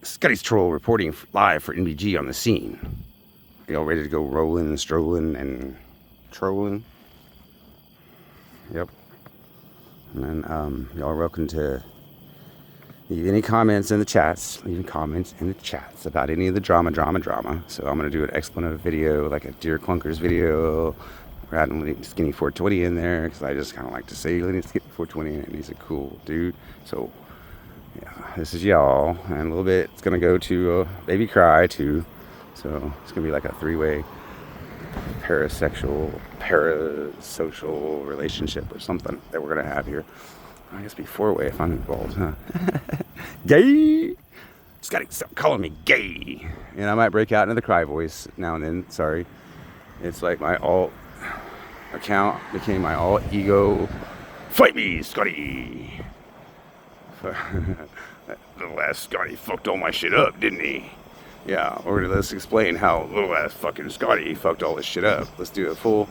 Scotty's Troll reporting live for NBG on the scene. Y'all ready to go rolling, strolling, and trolling? Yep. And then y'all are welcome to leave any comments in the chats. Leave comments in the chats about any of the drama. So I'm going to do an explanatory video, like a Deer Clunkers video. We're adding Skinny 420 in there, because I just kind of like to say Skinny 420, and he's a cool dude. So, yeah, this is y'all. And a little bit, it's going to go to Baby Cry, too. So, it's going to be like a three-way parasocial relationship or something that we're going to have here. I guess be four-way if I'm involved, huh? Gay! Scotty, stop calling me gay! And I might break out into the cry voice now and then. Sorry. It's like my alt account became my alt ego. Fight me, Scotty! The last Scotty fucked all my shit up, didn't he? Yeah, let's explain how little ass fucking Scotty fucked all this shit up. Let's do a full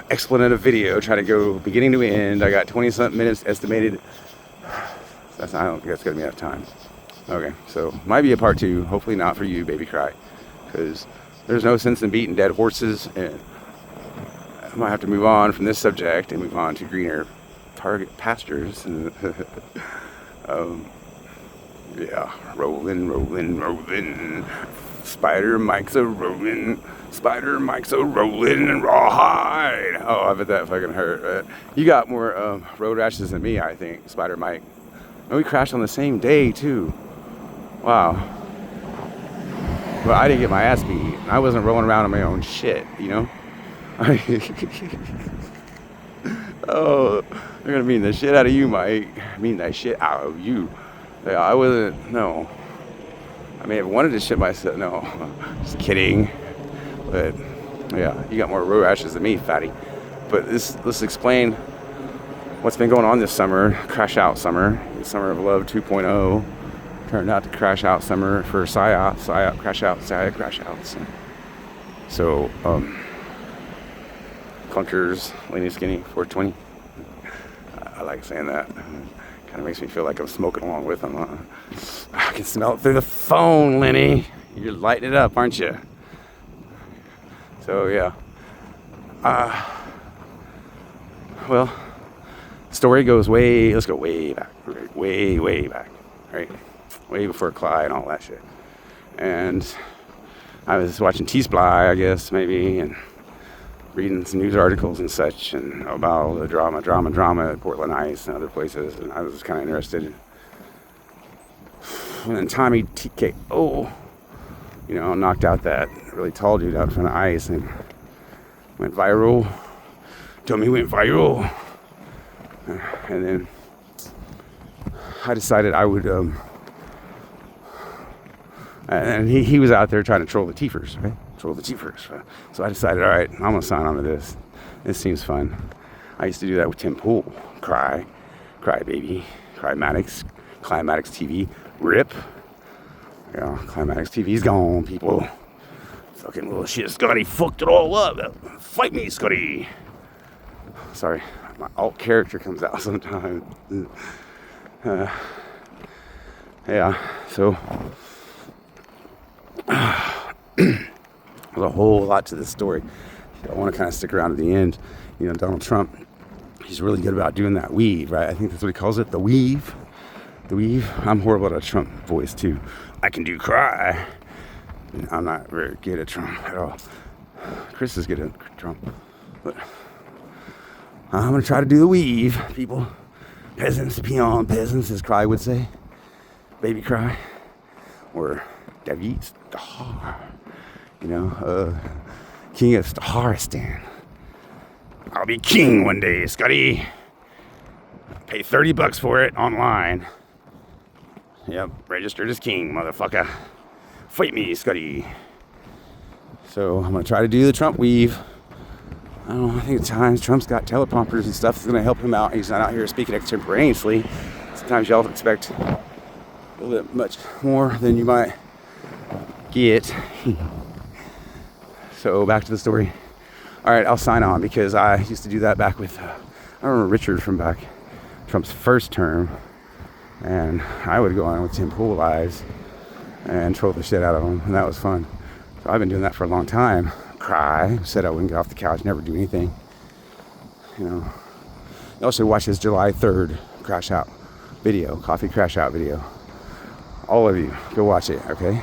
explanatory video, try to go beginning to end. I got 20-something minutes estimated. I don't think that's gonna be enough time. Okay, so might be a part 2. Hopefully not for you, Baby Cry, because there's no sense in beating dead horses, and I might have to move on from this subject and move on to greener target pastures. Yeah, rolling. Spider Mike's a rolling and rawhide. Oh, I bet that fucking hurt. You got more road rashes than me, I think, Spider Mike. And we crashed on the same day, too. Wow. But I didn't get my ass beat. I wasn't rolling around on my own shit, you know? Oh, they're gonna mean the shit out of you, Mike. Mean that shit out of you. Yeah, I wasn't, no. I may have wanted to shit myself, no. Just kidding. But, yeah, you got more road rashes than me, fatty. But let's explain what's been going on this summer. Crash out summer. The summer of love 2.0. Turned out to crash out summer for psyop, crash outs. So, clunkers, lean skinny, 420. I like saying that. Kind of makes me feel like I'm smoking along with them. I can smell it through the phone, Lenny. You're lighting it up, aren't you? So, yeah. Well, story goes let's go way back. Way back. Right? Way before Clyde and all that shit. And I was watching T-Sply, I guess, maybe, and reading some news articles and such, and about the drama at Portland Ice and other places, and I was kind of interested. And then Tommy TKO, knocked out that really tall dude out in front of ice and went viral. Tommy went viral. And then I decided I would, and he was out there trying to troll the Teefers, right? So I decided, all right, I'm gonna sign on to this. This seems fun. I used to do that with Tim Pool. Cry baby, KlymatixTV, RiP. Yeah, KlymatixTV's gone, people. Fucking little shit, Scotty fucked it all up. Fight me, Scotty. Sorry, my alt character comes out sometimes. Yeah, so there's a whole lot to this story. I want to kind of stick around to the end. Donald Trump, he's really good about doing that weave, right? I think that's what he calls it, the weave. I'm horrible at a Trump voice, too. I can do cry. I'm not very good at Trump at all. Chris is good at Trump. But I'm going to try to do the weave, people. Peasants, as Cry would say. Baby Cry. Or David Stahar. King of Staharistan. I'll be king one day, Scotty. Pay $30 for it online. Yep, registered as king, motherfucker. Fight me, Scotty. So I'm gonna try to do the Trump weave. I don't know, I think at times Trump's got teleprompters and stuff that's gonna help him out. He's not out here speaking extemporaneously. Sometimes y'all expect a little bit much more than you might get. So back to the story. All right, I'll sign on because I used to do that back with, I remember Richard from back Trump's first term, and I would go on with Tim Pool Lives and troll the shit out of them, and that was fun. So I've been doing that for a long time. Cry, said I wouldn't get off the couch, never do anything. You know. You also watch his July 3rd crash out video, coffee crash out video. All of you, go watch it, okay?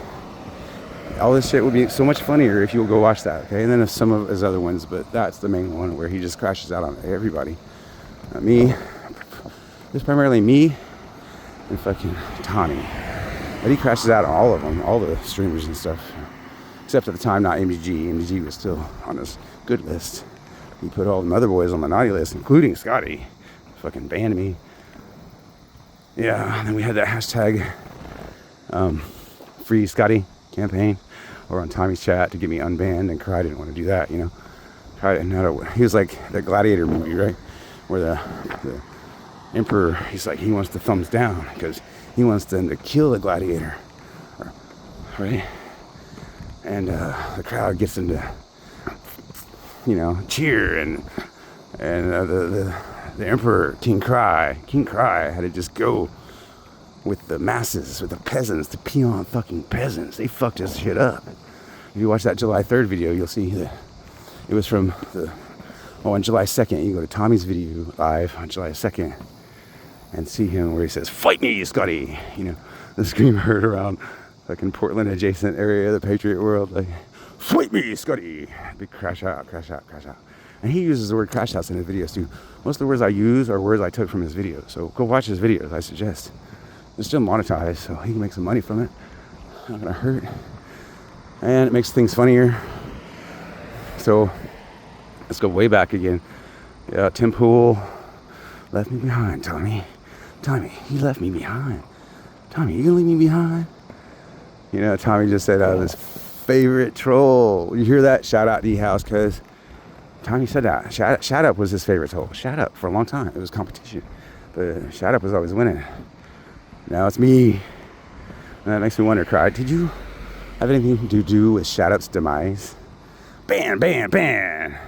All this shit would be so much funnier if you would go watch that, okay? And then if some of his other ones, but that's the main one where he just crashes out on everybody. Me, it's primarily me and fucking Tommy. But he crashes out on all of them, all the streamers and stuff. Except at the time, not MGG. MGG was still on his good list. He put all the other boys on the naughty list, including Scotty. Fucking banned me. Yeah, and then we had that hashtag Free Scotty campaign over on Tommy's chat to get me unbanned, and Cry didn't want to do that, you know. Cry didn't know. He was like the Gladiator movie, right? Where the Emperor, he's like, he wants the thumbs down because he wants them to kill the gladiator, right? And the crowd gets them to, you know, cheer, and the Emperor, King Cry had to just go with the masses, with the peasants, the peon fucking peasants. They fucked this shit up. If you watch that July 3rd video, you'll see that it was from on July 2nd. You go to Tommy's video live on July 2nd and see him where he says, "Fight me, Scotty!" You know, the scream heard around fucking Portland adjacent area, the Patriot world, like, "Fight me, Scotty!" Big crash out, crash out, crash out. And he uses the word crash outs in his videos too. Most of the words I use are words I took from his videos. So go watch his videos, I suggest. It's still monetized, so he can make some money from it. Not gonna hurt. And it makes things funnier. So let's go way back again. Yeah, Tim Pool left me behind, Tommy. Tommy, he left me behind. Tommy, you gonna leave me behind? You know, Tommy just said I was his favorite troll. You hear that? Shout out D-House, cause Tommy said that. Shout Up was his favorite troll. Shout Up for a long time. It was competition. But Shout Up was always winning. Now it's me. And that makes me wonder, Cry, did you have anything to do with Shout Up's demise? Ban, ban, ban.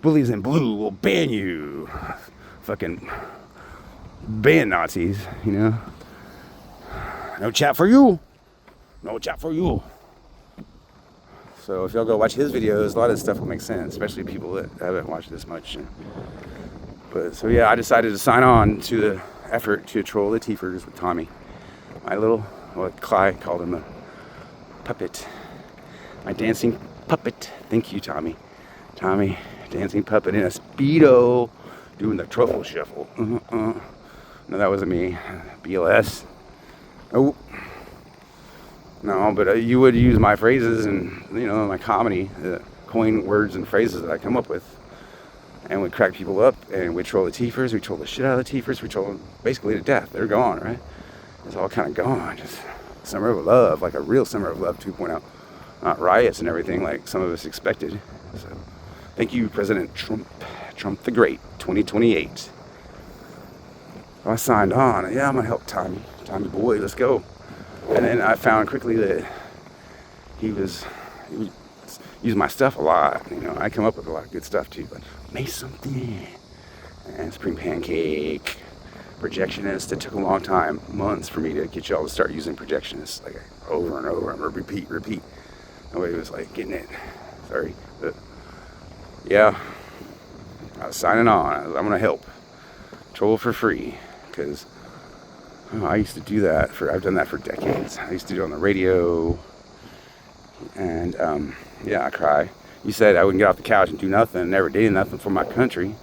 Bullies in blue will ban you. Fucking ban Nazis, you know? No chat for you. No chat for you. So if y'all go watch his videos, a lot of this stuff will make sense, especially people that haven't watched this much. But so yeah, I decided to sign on to the effort to troll the Teefers with Tommy. My little, what Cly called him, a puppet. My dancing puppet. Thank you, Tommy. Tommy, dancing puppet in a Speedo, doing the truffle shuffle. No, that wasn't me. BLS. Oh. No, but you would use my phrases and, you know, my comedy, coin words and phrases that I come up with, and we'd crack people up, and we'd troll the Teefers, we troll the shit out of the Teefers, we troll them basically to death. They're gone, right? It's all kind of gone. Just summer of love, like a real summer of love 2.0. Not riots and everything like some of us expected. So, thank you, President Trump. Trump the Great, 2028. I signed on. Yeah, I'm gonna help Tommy. Tommy boy, let's go. And then I found quickly that he would use my stuff a lot. You know, I come up with a lot of good stuff too. But make something. And Supreme Pancake, Projectionist. It took a long time, months, for me to get y'all to start using Projectionist, like over and over. And repeat. Nobody was like getting it. Sorry, but yeah, I was signing on. I'm gonna help troll for free because. Oh, I used to do that I've done that for decades. I used to do it on the radio. And, yeah, I cry. You said I wouldn't get off the couch and do nothing, never did nothing for my country.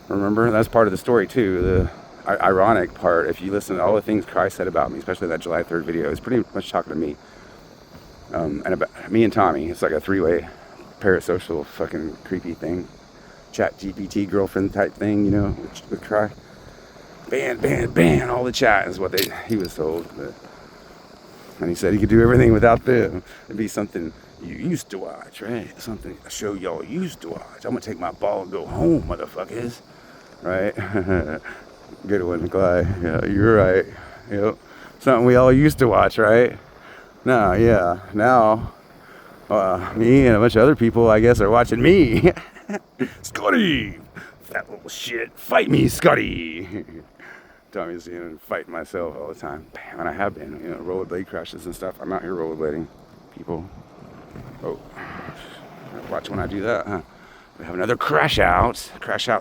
Remember? That's part of the story, too. The ironic part, if you listen to all the things Cry said about me, especially that July 3rd video, it's pretty much talking to me. And about me and Tommy. It's like a three-way parasocial fucking creepy thing. Chat GPT girlfriend type thing, you know, with Cry. Ban, all the chat is what he was told. But, and he said he could do everything without them. It'd be something you used to watch, right? Something, a show y'all used to watch. I'm gonna take my ball and go home, motherfuckers. Right? Good one, Clyde. Yeah, you're right. Yep. Something we all used to watch, right? No, yeah. Now, me and a bunch of other people, I guess, are watching me. Scotty! That little shit. Fight me, Scotty! Tommy's fighting myself all the time. Bam, and I have been, rollerblade crashes and stuff. I'm out here rollerblading, people. Oh, watch when I do that, huh? We have another crash out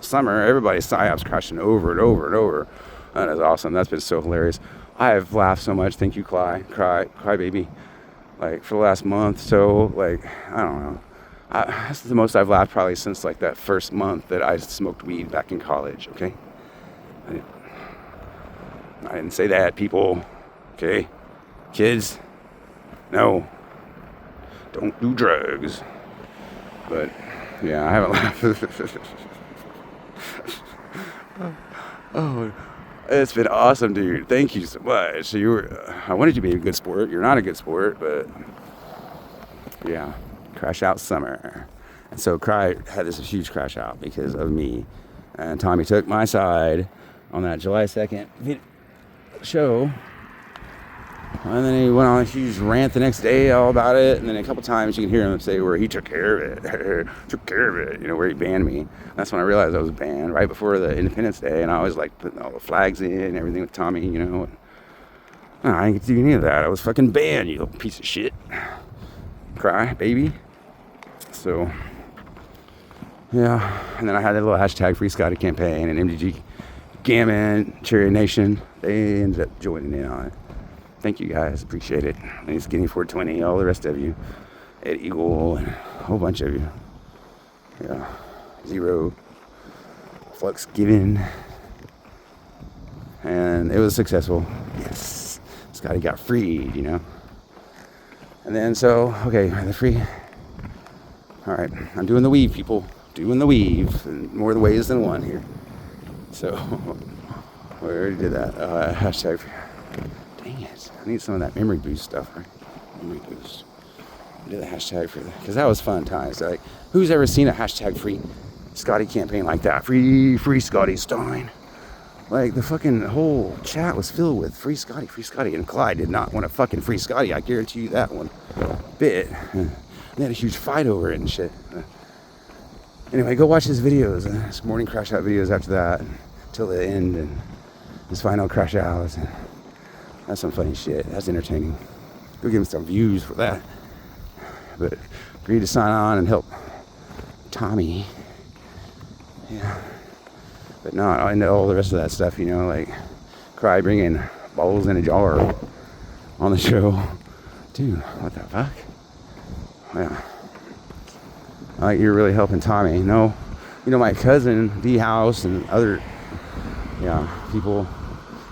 summer. Everybody's psyops crashing over and over and over. That is awesome. That's been so hilarious. I have laughed so much. Thank you, Cry baby. Like for the last month, so like I don't know. That's the most I've laughed probably since like that first month that I smoked weed back in college. Okay, I didn't say that, people. Okay, kids, no, don't do drugs. But yeah, I haven't laughed. Oh, it's been awesome, dude. Thank you so much. So I wanted you to be a good sport. You're not a good sport, but yeah, crash out summer. And so Cry had this huge crash out because of me. And Tommy took my side on that July 2nd show. And then he went on a huge rant the next day all about it. And then a couple times you can hear him say where he took care of it. Took care of it, where he banned me. That's when I realized I was banned, right before the Independence Day. And I was like putting all the flags in and everything with Tommy, And I didn't get to do any of that. I was fucking banned, you little piece of shit. Cry, baby. So, yeah. And then I had that little hashtag Free Scotty campaign and MDG Gammon, Cherry Nation. They ended up joining in on it. Thank you guys, appreciate it. And it's Skinny 420, all the rest of you, Ed Eagle, and a whole bunch of you. Yeah, Zero, Flux Given, and it was successful. Yes, Scotty got freed, And then okay, the free. All right, I'm doing the weave, people. Doing the weave, and more ways than one here. So we already did that. Hashtag. Dang it. I need some of that memory boost stuff, right? Memory boost. Do the hashtag for that. Because that was fun times. Like, who's ever seen a hashtag free Scotty campaign like that? Free Scotty Stein. Like, the fucking whole chat was filled with free Scotty. And Clyde did not want to fucking free Scotty. I guarantee you that one bit. They had a huge fight over it and shit. Anyway, go watch his videos. His morning crash out videos after that. Till the end. And his final crash outs. That's some funny shit. That's entertaining. Go give him some views for that. But agreed to sign on and help Tommy. Yeah. But not into all the rest of that stuff, like Cry bringing balls in a jar on the show. Dude, what the fuck? Yeah. Like you're really helping Tommy. No. My cousin, D-House, and other people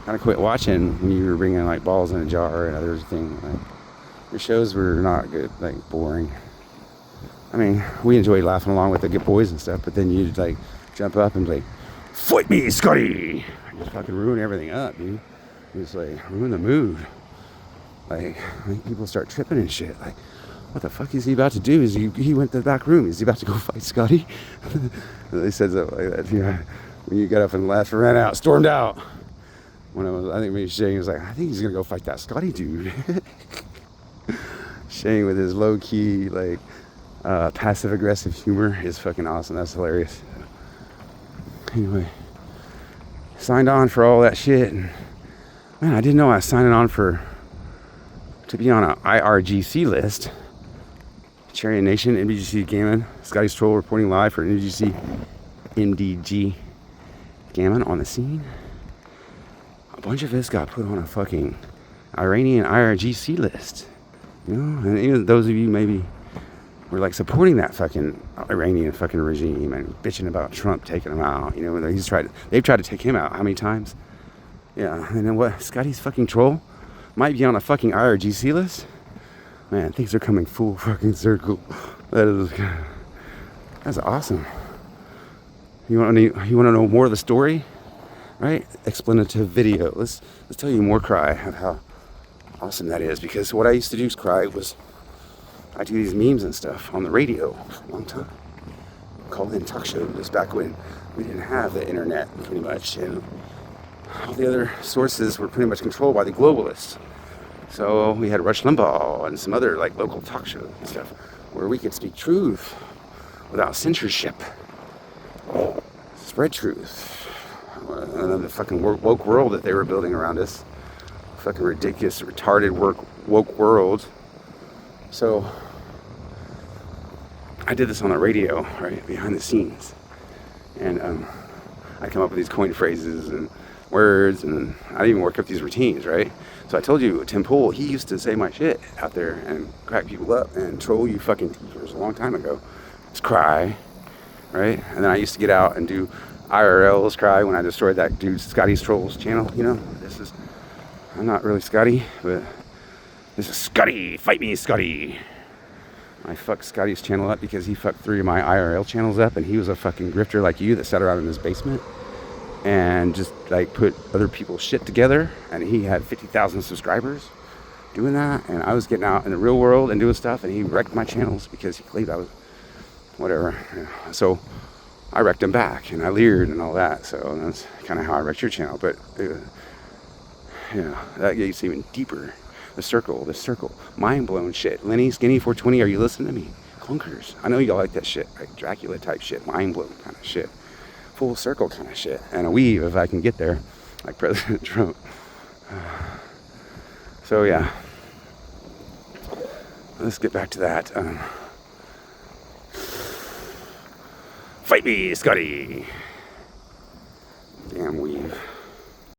kind of quit watching when you were bringing like balls in a jar and other things. Like, your shows were not good, like boring. I mean, we enjoyed laughing along with the good boys and stuff, but then you'd like jump up and like, fight me, Scotty! And just fucking ruin everything up, dude. You just like ruin the mood. Like people start tripping and shit. Like, what the fuck is he about to do? He went to the back room? Is he about to go fight Scotty? They said something like that. When you got up and left, ran out, stormed out. I think maybe Shane was like, I think he's gonna go fight that Scotty dude. Shane with his low key, like, passive aggressive humor is fucking awesome. That's hilarious. Anyway, signed on for all that shit. And, man, I didn't know I was signing on to be on an IRGC list. Cherry Nation, MDGC Gammon, Scotty's Troll reporting live for MDG Gammon on the scene. A bunch of us got put on a fucking Iranian IRGC list. And even those of you maybe were like supporting that fucking Iranian fucking regime and bitching about Trump taking them out. They've tried to take him out how many times? Yeah, and then what? Scotty's fucking Troll might be on a fucking IRGC list? Man, things are coming full fucking circle. That's awesome. You want to know more of the story? Right? Explanative video. Let's tell you more, Cry, of how awesome that is. Because what I used to do, Cry, was I do these memes and stuff on the radio for a long time. Called in talk shows back when we didn't have the internet, pretty much, and all the other sources were pretty much controlled by the globalists. So we had Rush Limbaugh and some other like local talk shows and stuff where we could speak truth without censorship. Spread truth. the fucking woke world that they were building around us. Fucking ridiculous, retarded woke world. So I did this on the radio, right, behind the scenes, and I come up with these coin phrases and words, and I even work up these routines, right? So I told you, Tim Pool, he used to say my shit out there and crack people up and troll you fucking teachers a long time ago. Just cry, right? And then I used to get out and do IRLs cry when I destroyed that dude Scotty's Trolls channel. You know, I'm not really Scotty, but this is Scotty. Fight me, Scotty. I fucked Scotty's channel up because he fucked 3 of my IRL channels up, and he was a fucking grifter like you that sat around in his basement and just like put other people's shit together, and he had 50,000 subscribers doing that, and I was getting out in the real world and doing stuff, and he wrecked my channels because he believed I was whatever. So I wrecked him back, and I leered and all that. So that's kind of how I wrecked your channel. But that gets even deeper. The circle, mind blown shit. Lenny, Skinny 420, are you listening to me? Clunkers, I know y'all like that shit, like Dracula type shit, mind blown kind of shit, full circle kind of shit, and a weave if I can get there, like President Trump. So yeah, let's get back to that. Fight me, Scotty.